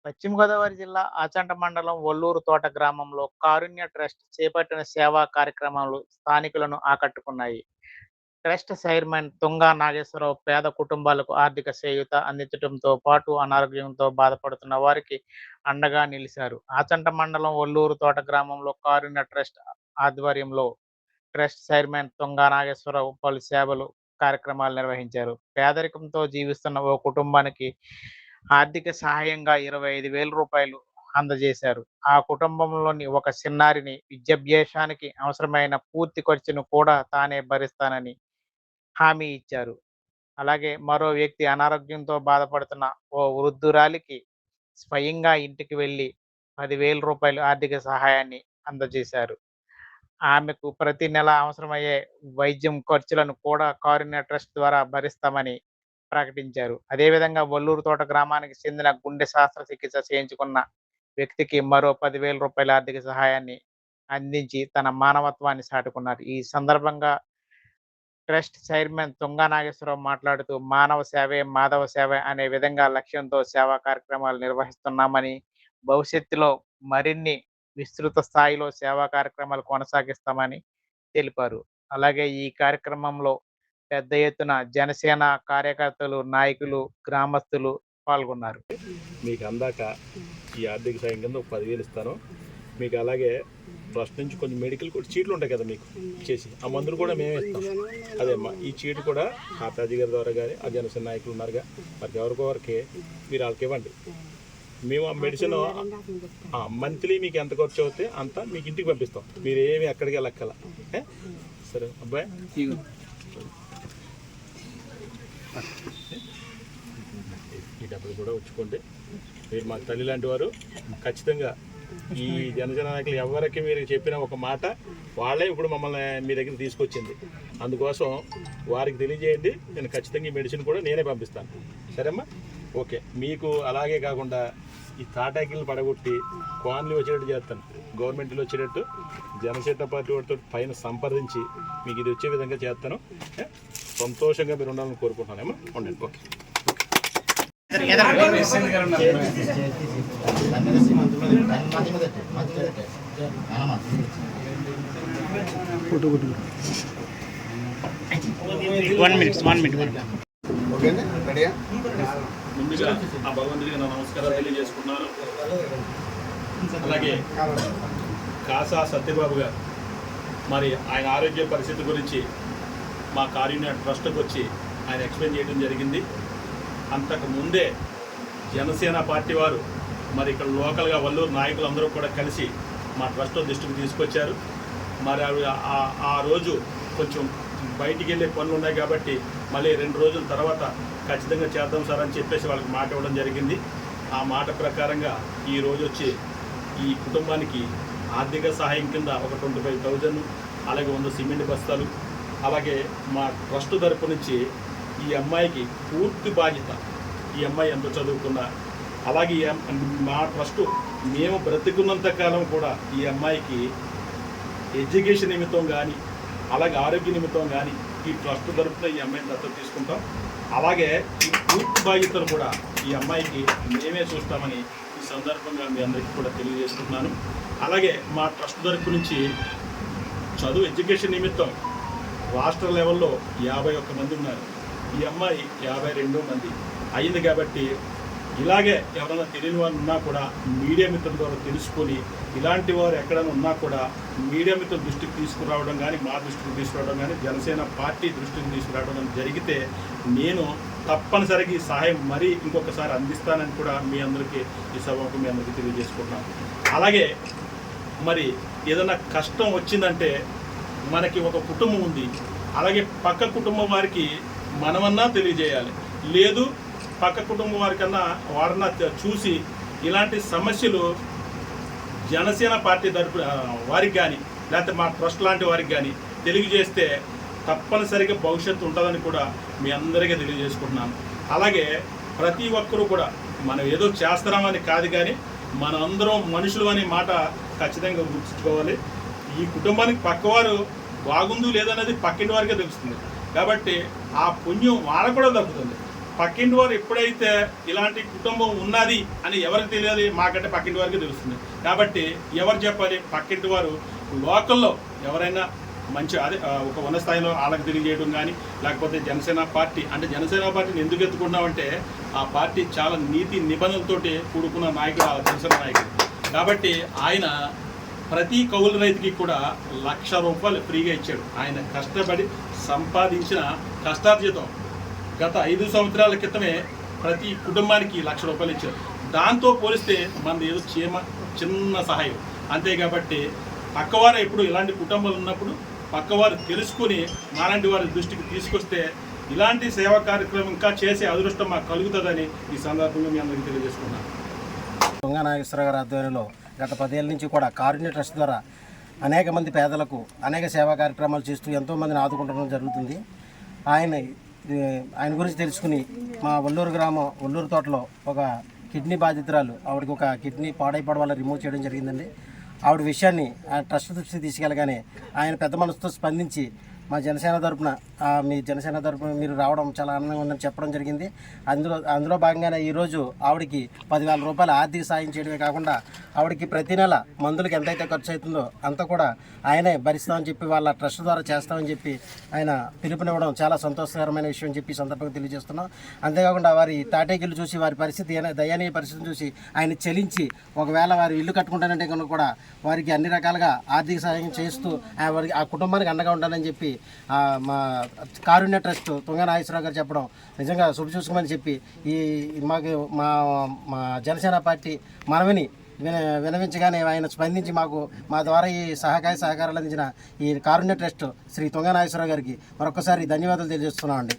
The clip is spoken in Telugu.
పశ్చిమ గోదావరి జిల్లా ఆచంట మండలం ఒల్లూరు తోట గ్రామంలో కారుణ్య ట్రస్ట్ చేపట్టిన సేవా కార్యక్రమాలు స్థానికులను ఆకట్టుకున్నాయి. ట్రస్ట్ చైర్మన్ తుంగా నాగేశ్వరరావు పేద కుటుంబాలకు ఆర్థిక చేయూత అందించడంతో పాటు అనారోగ్యంతో బాధపడుతున్న వారికి అండగా నిలిచారు. ఆచంట మండలం ఒల్లూరు తోట గ్రామంలో కారుణ్య ట్రస్ట్ ఆధ్వర్యంలో ట్రస్ట్ చైర్మన్ తుంగా నాగేశ్వరరావు పలు సేవలు కార్యక్రమాలు నిర్వహించారు. పేదరికంతో జీవిస్తున్న ఓ కుటుంబానికి ఆర్థిక సహాయంగా 25,000 రూపాయలు అందజేశారు. ఆ కుటుంబంలోని ఒక చిన్నారిని విద్యాభ్యాసానికి అవసరమైన పూర్తి ఖర్చును కూడా తానే భరిస్తానని హామీ ఇచ్చారు. అలాగే మరో వ్యక్తి అనారోగ్యంతో బాధపడుతున్న ఓ వృద్ధురాలికి స్వయంగా ఇంటికి వెళ్లి 10,000 రూపాయలు ఆర్థిక సహాయాన్ని అందజేశారు. ఆమెకు ప్రతి నెల అవసరమయ్యే వైద్యం ఖర్చులను కూడా కారుణ్య ట్రస్ట్ ద్వారా భరిస్తామని ప్రకటించారు. అదేవిధంగా వల్లూరు తోట గ్రామానికి చెందిన గుండె శస్త్రచికిత్స చేయించుకున్న వ్యక్తికి మరో 10,000 రూపాయల ఆర్థిక సహాయాన్ని అందించి తన మానవత్వాన్ని చాటుకున్నారు. ఈ సందర్భంగా ట్రస్ట్ చైర్మన్ తుంగా నాగేశ్వరరావు మాట్లాడుతూ మానవ సేవే మాధవ సేవ అనే విధంగా లక్ష్యంతో సేవా కార్యక్రమాలు నిర్వహిస్తున్నామని, భవిష్యత్తులో మరిన్ని విస్తృత స్థాయిలో సేవా కార్యక్రమాలు కొనసాగిస్తామని తెలిపారు. అలాగే ఈ కార్యక్రమంలో పెద్ద ఎత్తున జనసేన కార్యకర్తలు, నాయకులు, గ్రామస్తులు పాల్గొన్నారు. మీకు అందాక ఈ ఆర్థిక సాయం కింద ఒక 10,000 ఇస్తాను. మీకు అలాగే ట్రస్ట్ నుంచి కొన్ని మెడికల్ కూడా చీట్లు ఉంటాయి కదా మీకు ఇచ్చేసి, ఆ మందులు కూడా మేమే ఇస్తాం. అదేమ్మా, ఈ చీటు కూడా హాతాజీ గారి ద్వారా కానీ ఆ జనసేన నాయకులు ఉన్నారుగా, మరి ఎవరికొవరికి మీరు వాళ్ళకి ఇవ్వండి. మేము ఆ మెడిసిన్ మంత్లీ మీకు ఎంత ఖర్చు అవుతే అంత మీకు ఇంటికి పంపిస్తాం. మీరు ఏమి ఎక్కడికి వెళ్ళక్కల. సరే అబ్బాయి, ఈ డబ్బులు కూడా ఉంచుకోండి. మీరు మా తల్లి లాంటి వారు. ఖచ్చితంగా ఈ జనసేన నాయకులు ఎవరికి మీరు చెప్పిన ఒక మాట వాళ్ళే ఇప్పుడు మమ్మల్ని మీ దగ్గర తీసుకొచ్చింది. అందుకోసం వారికి తెలియజేయండి. నేను ఖచ్చితంగా ఈ మెడిసిన్ కూడా నేనే పంపిస్తాను. సరేమ్మా, ఓకే. మీకు అలాగే కాకుండా ఈ తాటాకిల్ని పడగొట్టి క్వాన్లు వచ్చేటట్టు చేస్తాను. గవర్నమెంట్లో వచ్చేటట్టు జనసేన పార్టీ వాటితో పైన సంప్రదించి మీకు ఇది వచ్చే విధంగా చేస్తాను. సంతోషంగా మీరు ఉండాలని కోరుకుంటున్నానేమో. ఉండండి. ఓకే. ముందుగా ఆ భగవంతుడికి నా నమస్కారాలు తెలియజేసుకున్నాను. అలాగే కాసా సత్యబాబు గారు మరి ఆయన ఆరోగ్య పరిస్థితి గురించి మా కారుణ్య ట్రస్ట్కి వచ్చి ఆయన ఎక్స్ప్లెయిన్ చేయడం జరిగింది. అంతకు ముందే జనసేన పార్టీ వారు మరి ఇక్కడ లోకల్గా వల్లూరు నాయకులు అందరూ కూడా కలిసి మా ట్రస్ట్ దృష్టికి తీసుకొచ్చారు. మరి ఆ రోజు కొంచెం బయటికి వెళ్ళే పనులు ఉన్నాయి కాబట్టి మళ్ళీ 2 రోజుల తర్వాత ఖచ్చితంగా చేద్దాం సార్ అని చెప్పేసి వాళ్ళకి మాట ఇవ్వడం జరిగింది. ఆ మాట ప్రకారంగా ఈ రోజు వచ్చి ఈ కుటుంబానికి ఆర్థిక సహాయం కింద ఒక 25,000, అలాగే 100 సిమెంట్ బస్తాలు, అలాగే మా ట్రస్ట్ తరపు నుంచి ఈ అమ్మాయికి పూర్తి బాధ్యత. ఈ అమ్మాయి ఎంత చదువుకున్నా, అలాగే మా ట్రస్టు మేము బ్రతికున్నంత కాలం కూడా ఈ అమ్మాయికి ఎడ్యుకేషన్ నిమిత్తం కానీ, అలాగే ఆరోగ్య నిమిత్తం కానీ ఈ ట్రస్ట్ తరపున ఈ అమ్మాయిని దత్తత తీసుకుంటాం. అలాగే ఈ పూర్తి బాధ్యతలు కూడా ఈ అమ్మాయికి మేమే చూస్తామని ఈ సందర్భంగా మీ అందరికీ కూడా తెలియజేస్తున్నాను. అలాగే మా ట్రస్ట్ తరపు నుంచి చదువు ఎడ్యుకేషన్ నిమిత్తం రాష్ట్ర లెవెల్లో 51 మంది ఉన్నారు. ఈ అమ్మాయి 52 మంది అయింది. కాబట్టి ఇలాగే ఎవరైనా తెలియని వారు ఉన్నా కూడా మీడియా మిత్రుల ద్వారా తెలుసుకొని, ఇలాంటి వారు ఎక్కడైనా ఉన్నా కూడా మీడియా మిత్రుల దృష్టికి తీసుకురావడం కానీ, మా దృష్టికి తీసుకురావడం కానీ, జనసేన పార్టీ దృష్టికి తీసుకురావడం కానీ జరిగితే నేను తప్పనిసరిగా ఈ సహాయం మరీ ఇంకొకసారి అందిస్తానని కూడా మీ అందరికీ ఈ సభకు మీ అందరికీ తెలియజేసుకుంటున్నాను. అలాగే మరి ఏదైనా కష్టం వచ్చిందంటే మనకి ఒక కుటుంబం ఉంది, అలాగే పక్క కుటుంబం వారికి మనమన్నా తెలియజేయాలి. లేదు పక్క కుటుంబం వారికన్నా వారన్నా చూసి ఇలాంటి సమస్యలు జనసేన పార్టీ తరపున వారికి కానీ, లేకపోతే మా ట్రస్ట్ లాంటి వారికి కానీ తెలియజేస్తే తప్పనిసరిగా భవిష్యత్తు ఉంటుందని కూడా మీ అందరికీ తెలియజేసుకుంటున్నాను. అలాగే ప్రతి ఒక్కరూ కూడా మనం ఏదో చేస్తున్నామని కాదు, కానీ మన అందరం మనుషులు అనే మాట ఖచ్చితంగా గుర్తుంచుకోవాలి. ఈ కుటుంబానికి పక్కవారు బాగుందో లేదనేది పక్కింటి వారికే తెలుస్తుంది. కాబట్టి ఆ పుణ్యం వాళ్ళకు కూడా దక్కుతుంది. పక్కింటి వారు ఎప్పుడైతే ఇలాంటి కుటుంబం ఉన్నది అని ఎవరికి తెలియాలి? మాకంటే పక్కింటి వారికి తెలుస్తుంది. కాబట్టి ఎవరు చెప్పాలి? పక్కింటి వారు లోకల్లో ఎవరైనా మంచి అదే ఒక ఉన్న స్థాయిలో వాళ్ళకి తెలియజేయడం కానీ, లేకపోతే జనసేన పార్టీ అంటే జనసేన పార్టీని ఎందుకు ఎత్తుకున్నామంటే ఆ పార్టీ చాలా నీతి నిబంధనలతోటి కూడుకున్న నాయకుడు, ఆ జనసేన నాయకుడు. కాబట్టి ఆయన ప్రతి కౌలు రైతుకి కూడా ₹1,00,000 ఫ్రీగా ఇచ్చాడు. ఆయన కష్టపడి సంపాదించిన కష్టార్జితం గత 5 సంవత్సరాల క్రితమే ప్రతి కుటుంబానికి ₹1,00,000 ఇచ్చారు. దాంతో పోలిస్తే మనది ఏదో చిన్న సహాయం అంతే. కాబట్టి పక్కవారు ఎప్పుడు ఇలాంటి కుటుంబాలు ఉన్నప్పుడు పక్కవారు తెలుసుకుని మాలాంటి వారి దృష్టికి తీసుకొస్తే ఇలాంటి సేవా కార్యక్రమం ఇంకా చేసే అదృష్టం మాకు కలుగుతుందని ఈ సందర్భంగా మీ అందరికీ తెలియజేసుకున్నాను. తుంగా నాగేశ్వరరావు గారి ఆధ్వర్యంలో గత 10 ఏళ్ళ నుంచి కూడా కారుణ్య ట్రస్ట్ ద్వారా అనేక మంది పేదలకు అనేక సేవా కార్యక్రమాలు చేస్తూ ఎంతోమందిని ఆదుకుంటడం జరుగుతుంది. ఆయన గురించి తెలుసుకుని మా ఒల్లూరు గ్రామం ఒల్లూరు తోటలో ఒక కిడ్నీ బాధితురాలు, ఆవిడకి ఒక కిడ్నీ పాడైపోవడం వల్ల రిమూవ్ చేయడం జరిగిందండి. ఆవిడ విషయాన్ని ఆ ట్రస్ట్ దృష్టికి తీసుకెళ్ళగానే ఆయన పెద్ద మనసుతో స్పందించి మా జనసేన తరపున మీ జనసేన తరపున మీరు రావడం చాలా ఆనందంగా ఉందని చెప్పడం జరిగింది. అందులో భాగంగానే ఈరోజు ఆవిడకి ₹10,000 ఆర్థిక సాయం చేయడమే కాకుండా ఆవిడకి ప్రతి నెల మందులకు ఎంతైతే ఖర్చు అవుతుందో అంతా కూడా ఆయనే భరిస్తామని చెప్పి వాళ్ళ ట్రస్ట్ ద్వారా చేస్తామని చెప్పి ఆయన పిలుపునివ్వడం చాలా సంతోషకరమైన విషయం అని చెప్పి సందర్భంగా తెలియజేస్తున్నాం. అంతేకాకుండా వారి తాటేకిల్లు చూసి వారి పరిస్థితి దయనీయ పరిస్థితిని చూసి ఆయన చెలించి ఒకవేళ వారి ఇల్లు కట్టుకుంటానంటే కనుక కూడా వారికి అన్ని రకాలుగా ఆర్థిక సహాయం చేస్తూ వారికి ఆ కుటుంబానికి అండగా ఉండాలని చెప్పి మా కారుణ్య ట్రస్ట్ తుంగా నాగేశ్వరరావు గారు చెప్పడం నిజంగా శుభసూచకమని చెప్పి మాకు మా జనసేన పార్టీ మనవిని వినవించగానే ఆయన స్పందించి మా ద్వారా ఈ సహకారాలు అందించిన ఈ కారుణ్య ట్రస్ట్ శ్రీ తుంగా నాగేశ్వరరావు గారికి మరొకసారి ధన్యవాదాలు తెలియజేస్తున్నామండి.